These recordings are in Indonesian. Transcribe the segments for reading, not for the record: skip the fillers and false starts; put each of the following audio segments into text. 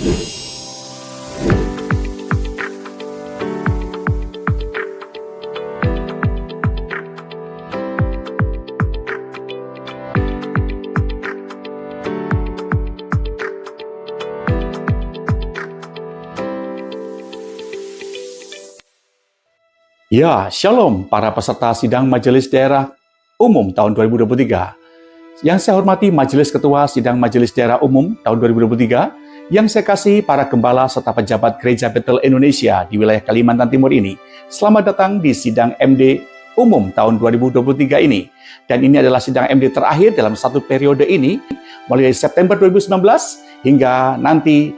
Ya, Shalom para peserta sidang Majelis Daerah Umum tahun 2023. Yang saya hormati Majelis Ketua Sidang Majelis Daerah Umum tahun 2023, yang saya kasihi para gembala serta pejabat Gereja Bethel Indonesia di wilayah Kalimantan Timur ini. Selamat datang di sidang MD Umum tahun 2023 ini. Dan ini adalah sidang MD terakhir dalam satu periode ini, mulai dari September 2019 hingga nanti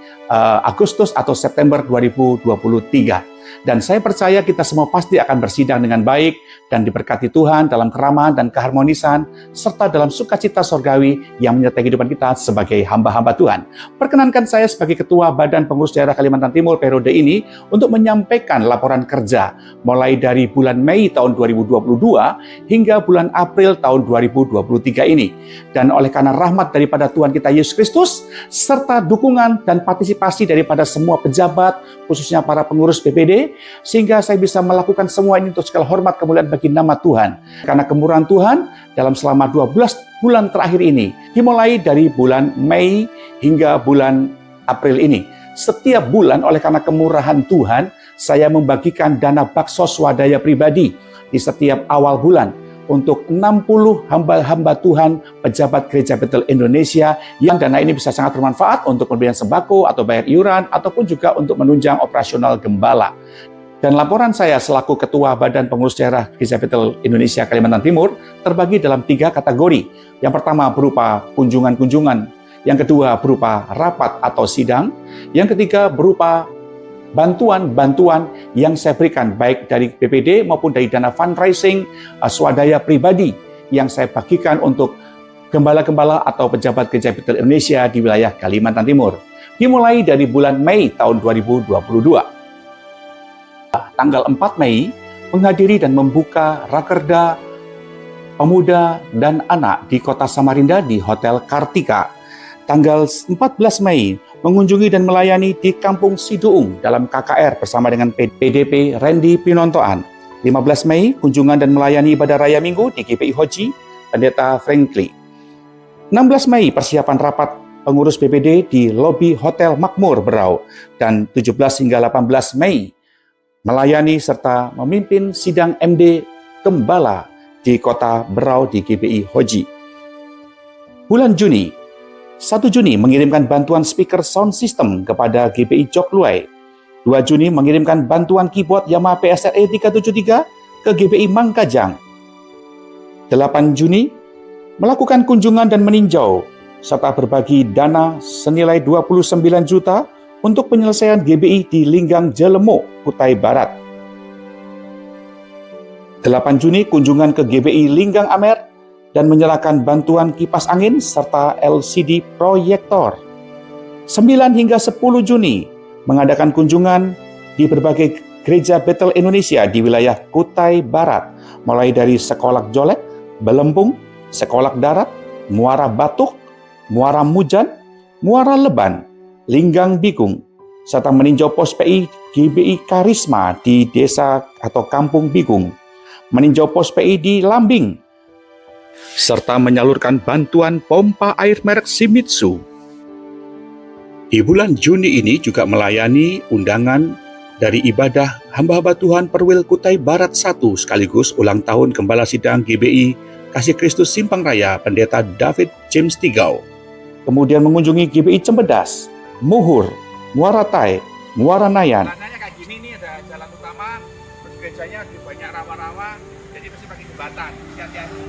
Agustus atau September 2023. Dan saya percaya kita semua pasti akan bersidang dengan baik dan diberkati Tuhan dalam keramahan dan keharmonisan, serta dalam sukacita sorgawi yang menyertai kehidupan kita sebagai hamba-hamba Tuhan. Perkenankan saya sebagai Ketua Badan Pengurus Daerah Kalimantan Timur periode ini untuk menyampaikan laporan kerja mulai dari bulan Mei tahun 2022 hingga bulan April tahun 2023 ini. Dan oleh karena rahmat daripada Tuhan kita Yesus Kristus, serta dukungan dan partisipasi daripada semua pejabat, khususnya para pengurus BPD, sehingga saya bisa melakukan semua ini untuk segala hormat kemuliaan bagi nama Tuhan. Karena kemurahan Tuhan dalam selama 12 bulan terakhir ini, dimulai dari bulan Mei hingga bulan April ini. Setiap bulan oleh karena kemurahan Tuhan, saya membagikan dana baksos swadaya pribadi di setiap awal bulan untuk 60 hamba-hamba Tuhan pejabat Gereja Bethel Indonesia, yang dana ini bisa sangat bermanfaat untuk pembelian sembako atau bayar iuran ataupun juga untuk menunjang operasional gembala. Dan laporan saya selaku Ketua Badan Pengurus Daerah Gereja Bethel Indonesia Kalimantan Timur terbagi dalam 3 kategori. Yang pertama berupa kunjungan-kunjungan, yang kedua berupa rapat atau sidang, yang ketiga berupa bantuan-bantuan yang saya berikan baik dari BPD maupun dari dana fundraising swadaya pribadi yang saya bagikan untuk gembala-gembala atau pejabat Gereja Bethel Indonesia di wilayah Kalimantan Timur. Dimulai dari bulan Mei tahun 2022. Tanggal 4 Mei menghadiri dan membuka Rakerda Pemuda dan Anak di Kota Samarinda di Hotel Kartika. Tanggal 14 Mei mengunjungi dan melayani di Kampung Siduung dalam KKR bersama dengan PDP Randy Pinontoan. 15 Mei kunjungan dan melayani ibadah raya Minggu di GPI Hoji Pendeta Frankly. 16 Mei persiapan rapat pengurus BPD di lobi Hotel Makmur Berau, dan 17 hingga 18 Mei melayani serta memimpin sidang MD Gembala di Kota Berau di GPI Hoji. Bulan Juni, 1 Juni mengirimkan bantuan speaker sound system kepada GPI Jogluai. 2 Juni mengirimkan bantuan keyboard Yamaha PSRE 373 ke GPI Mangkajang. 8 Juni melakukan kunjungan dan meninjau serta berbagi dana senilai 29 juta untuk penyelesaian GBI di Linggang Jelemuk, Kutai Barat. 8 Juni kunjungan ke GBI Linggang Amer dan menyerahkan bantuan kipas angin serta LCD proyektor. 9 hingga 10 Juni mengadakan kunjungan di berbagai gereja Bethel Indonesia di wilayah Kutai Barat, mulai dari Sekolak Jolek, Belempung, Sekolak Darat, Muara Batuk, Muara Mujan, Muara Leban, Linggang Bigung, serta meninjau pos PI GBI Karisma di desa atau Kampung Bigung, meninjau pos PI di Lambing, serta menyalurkan bantuan pompa air merek Shimizu. Di bulan Juni ini juga melayani undangan dari ibadah hamba-hamba Tuhan Perwil Kutai Barat 1 sekaligus ulang tahun Gembala Sidang GBI Kasih Kristus Simpang Raya Pendeta David James Tigau. Kemudian mengunjungi GBI Cempedas, Muhur, Muara Tai, Muara Nayan. Jalanannya kayak gini nih, ada jalan utama, terus gerejanya di banyak rawa-rawa, jadi mesti pakai jembatan. Hati-hati.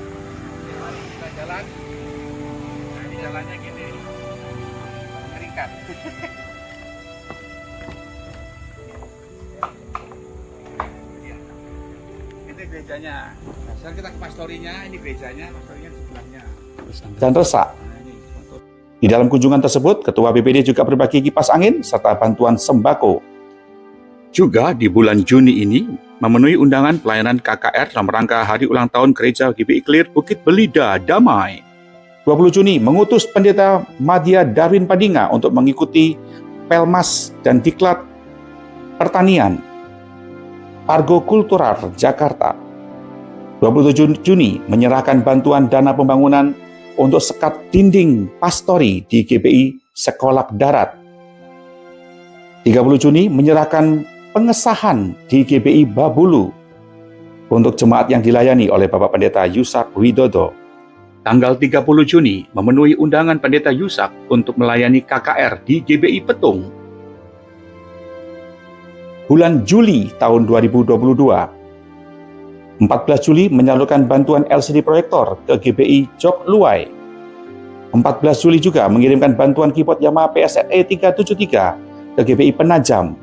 Mari kita jalan. Nah, ini jalannya gini. Keringkan. Ini gerejanya. Nah, sekarang kita ke pastorinya, ini gerejanya, pastorinya di sebelahnya. Dan resak. Di dalam kunjungan tersebut, Ketua BPD juga berbagi kipas angin serta bantuan sembako. Juga di bulan Juni ini, memenuhi undangan pelayanan KKR dalam rangka hari ulang tahun Gereja GBI Clear Bukit Belida Damai. 20 Juni mengutus Pendeta Madya Darwin Padinga untuk mengikuti Pelmas dan Diklat Pertanian, Argo Kultural Jakarta. 27 Juni menyerahkan bantuan dana pembangunan untuk sekat dinding pastori di GBI Sekolah Darat. 30 Juni menyerahkan pengesahan di GBI Babulu untuk jemaat yang dilayani oleh Bapak Pendeta Yusak Widodo. Tanggal 30 Juni memenuhi undangan Pendeta Yusak untuk melayani KKR di GBI Petung. Bulan Juli tahun 2022, 14 Juli menyalurkan bantuan LCD proyektor ke GBI Jok Luai. 14 Juli juga mengirimkan bantuan keyboard Yamaha PSRE 373 ke GBI Penajam.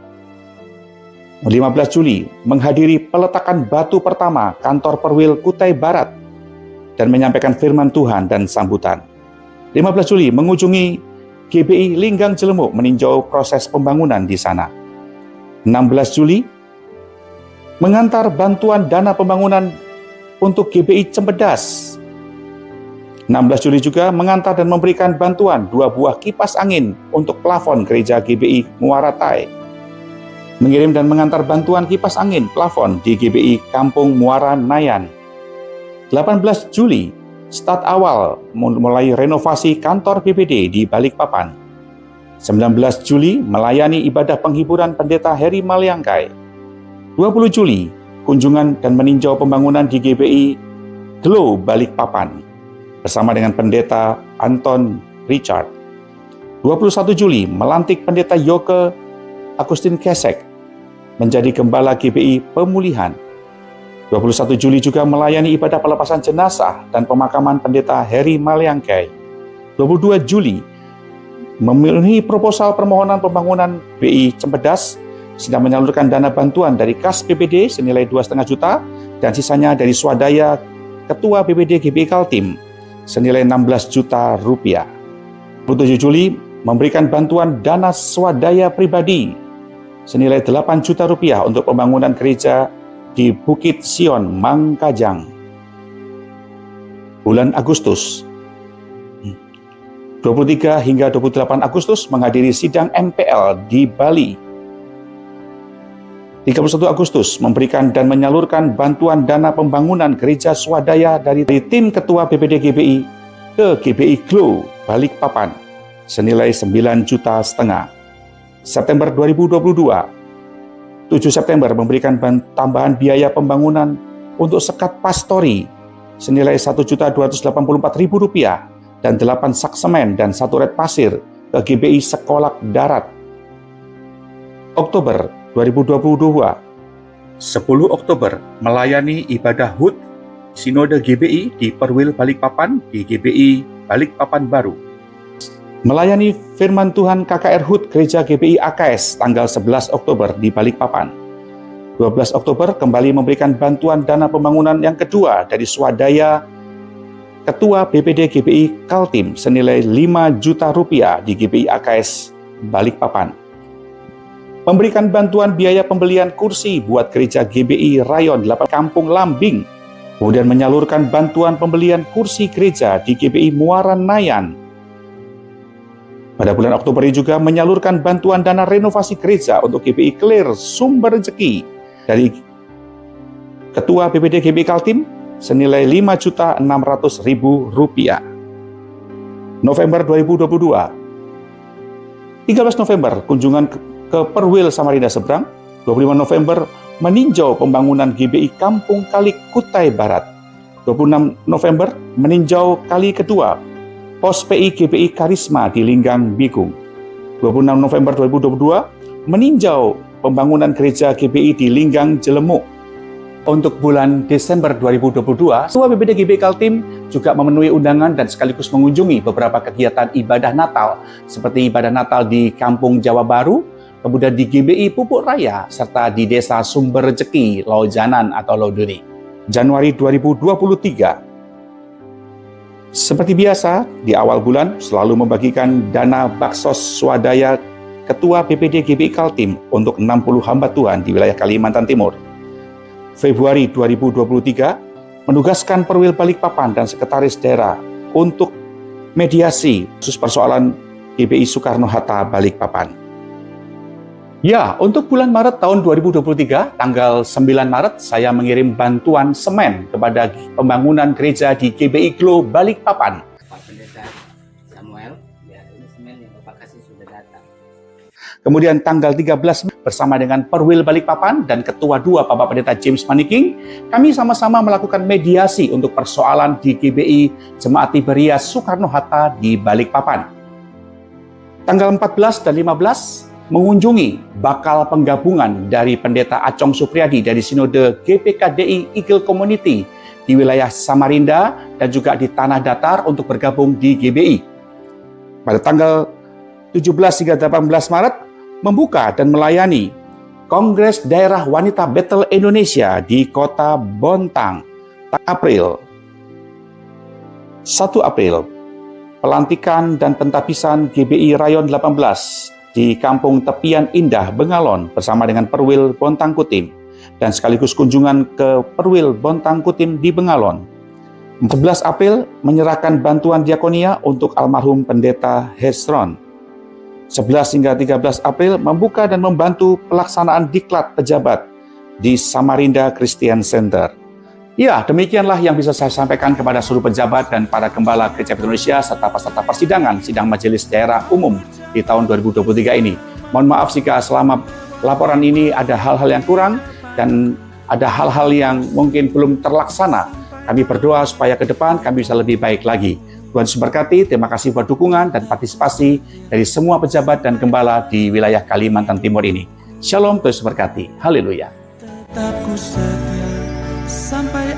15 Juli menghadiri peletakan batu pertama kantor Perwil Kutai Barat dan menyampaikan firman Tuhan dan sambutan. 15 Juli mengunjungi GBI Linggang Jelemuk meninjau proses pembangunan di sana. 16 Juli mengantar bantuan dana pembangunan untuk GBI Cempedas. 16 Juli juga mengantar dan memberikan bantuan 2 buah kipas angin untuk plafon gereja GBI Muaratai. Mengirim dan mengantar bantuan kipas angin plafon di GBI Kampung Muara Nayan. 18 Juli, start awal mulai renovasi kantor BPD di Balikpapan. 19 Juli, melayani ibadah penghiburan Pendeta Heri Maliangkai. 20 Juli, kunjungan dan meninjau pembangunan di GBI Glow Balikpapan bersama dengan Pendeta Anton Richard. 21 Juli, melantik Pendeta Yoke Agustin Kesek menjadi Gembala GBI Pemulihan. 21 Juli juga melayani ibadah pelepasan jenazah dan pemakaman Pendeta Heri Maliangkai. 22 Juli memenuhi proposal permohonan pembangunan BI Cempedas, sedang menyalurkan dana bantuan dari kas BPD senilai 2,5 juta dan sisanya dari swadaya Ketua BPD GBI Kaltim senilai 16 juta rupiah. 27 Juli memberikan bantuan dana swadaya pribadi senilai 8 juta rupiah untuk pembangunan gereja di Bukit Sion, Mangkajang. Bulan Agustus, 23 hingga 28 Agustus menghadiri sidang MPL di Bali. 31 Agustus memberikan dan menyalurkan bantuan dana pembangunan gereja swadaya dari tim Ketua BPD GBI ke GBI Glow Balikpapan senilai 9,5 juta. September 2022, 7 September memberikan tambahan biaya pembangunan untuk sekat pastori senilai Rp1.284.000 dan 8 sak semen dan 1 red pasir ke GBI Sekolah Darat. Oktober 2022, 10 Oktober melayani ibadah HUT Sinode GBI di Perwil Balikpapan di GBI Balikpapan Baru. Melayani firman Tuhan KKR HUT Gereja GBI AKS tanggal 11 Oktober di Balikpapan. 12 Oktober kembali memberikan bantuan dana pembangunan yang kedua dari swadaya Ketua BPD GBI Kaltim senilai 5 juta rupiah di GBI AKS Balikpapan. Memberikan bantuan biaya pembelian kursi buat gereja GBI Rayon 8 Kampung Lambing. Kemudian menyalurkan bantuan pembelian kursi gereja di GBI Muara Nayan. Pada bulan Oktober ini juga menyalurkan bantuan dana renovasi gereja untuk GBI Clear Sumber Rezeki dari Ketua BPD GBI Kaltim senilai Rp5.600.000. November 2022, 13 November kunjungan ke Perwil Samarinda Seberang. 25 November meninjau pembangunan GBI Kampung Kali Kutai Barat. 26 November meninjau kali kedua Pos PI GBI Karisma di Linggang Bigung. 26 November 2022 meninjau pembangunan gereja GBI di Linggang Jelemuk. Untuk bulan Desember 2022, Ketua BPD GBI Kaltim juga memenuhi undangan dan sekaligus mengunjungi beberapa kegiatan ibadah Natal seperti ibadah Natal di Kampung Jawa Baru, kemudian di GBI Pupuk Raya, serta di Desa Sumber Rezeki, Lojanan atau Loduri. Januari 2023. Seperti biasa, di awal bulan selalu membagikan dana baksos swadaya Ketua BPD GBI Kaltim untuk 60 hamba Tuhan di wilayah Kalimantan Timur. Februari 2023, menugaskan Perwil Balikpapan dan Sekretaris Daerah untuk mediasi khusus persoalan GBI Soekarno-Hatta Balikpapan. Ya, untuk bulan Maret tahun 2023, tanggal 9 Maret, saya mengirim bantuan semen kepada pembangunan gereja di GBI Glo Balikpapan. Pak Pendeta Samuel, ya ini semen yang Bapak kasih sudah datang. Kemudian tanggal 13 bersama dengan Perwil Balikpapan dan Ketua 2 Bapak Pendeta James Maniking, kami sama-sama melakukan mediasi untuk persoalan di GBI Jemaat Tiberias Soekarno-Hatta di Balikpapan. Tanggal 14 dan 15 mengunjungi bakal penggabungan dari Pendeta Acong Supriyadi dari Sinode GPKDI Eagle Community di wilayah Samarinda dan juga di Tanah Datar untuk bergabung di GBI. Pada tanggal 17 hingga 18 Maret membuka dan melayani Kongres Daerah Wanita Bethel Indonesia di Kota Bontang. 1 April pelantikan dan pentapisan GBI Rayon 18 di Kampung Tepian Indah, Bengalon bersama dengan Perwil Bontang Kutim dan sekaligus kunjungan ke Perwil Bontang Kutim di Bengalon. 11 April menyerahkan bantuan diakonia untuk almarhum Pendeta Hesron. 11 hingga 13 April membuka dan membantu pelaksanaan diklat pejabat di Samarinda Christian Center. Ya, demikianlah yang bisa saya sampaikan kepada seluruh pejabat dan para gembala Gereja Indonesia serta peserta persidangan sidang majelis daerah umum di tahun 2023 ini. Mohon maaf jika selama laporan ini ada hal-hal yang kurang dan ada hal-hal yang mungkin belum terlaksana. Kami berdoa supaya ke depan kami bisa lebih baik lagi. Tuhan Yesus berkati, terima kasih buat dukungan dan partisipasi dari semua pejabat dan gembala di wilayah Kalimantan Timur ini. Shalom, Tuhan Yesus berkati. Haleluya. Tetap ku setia sampai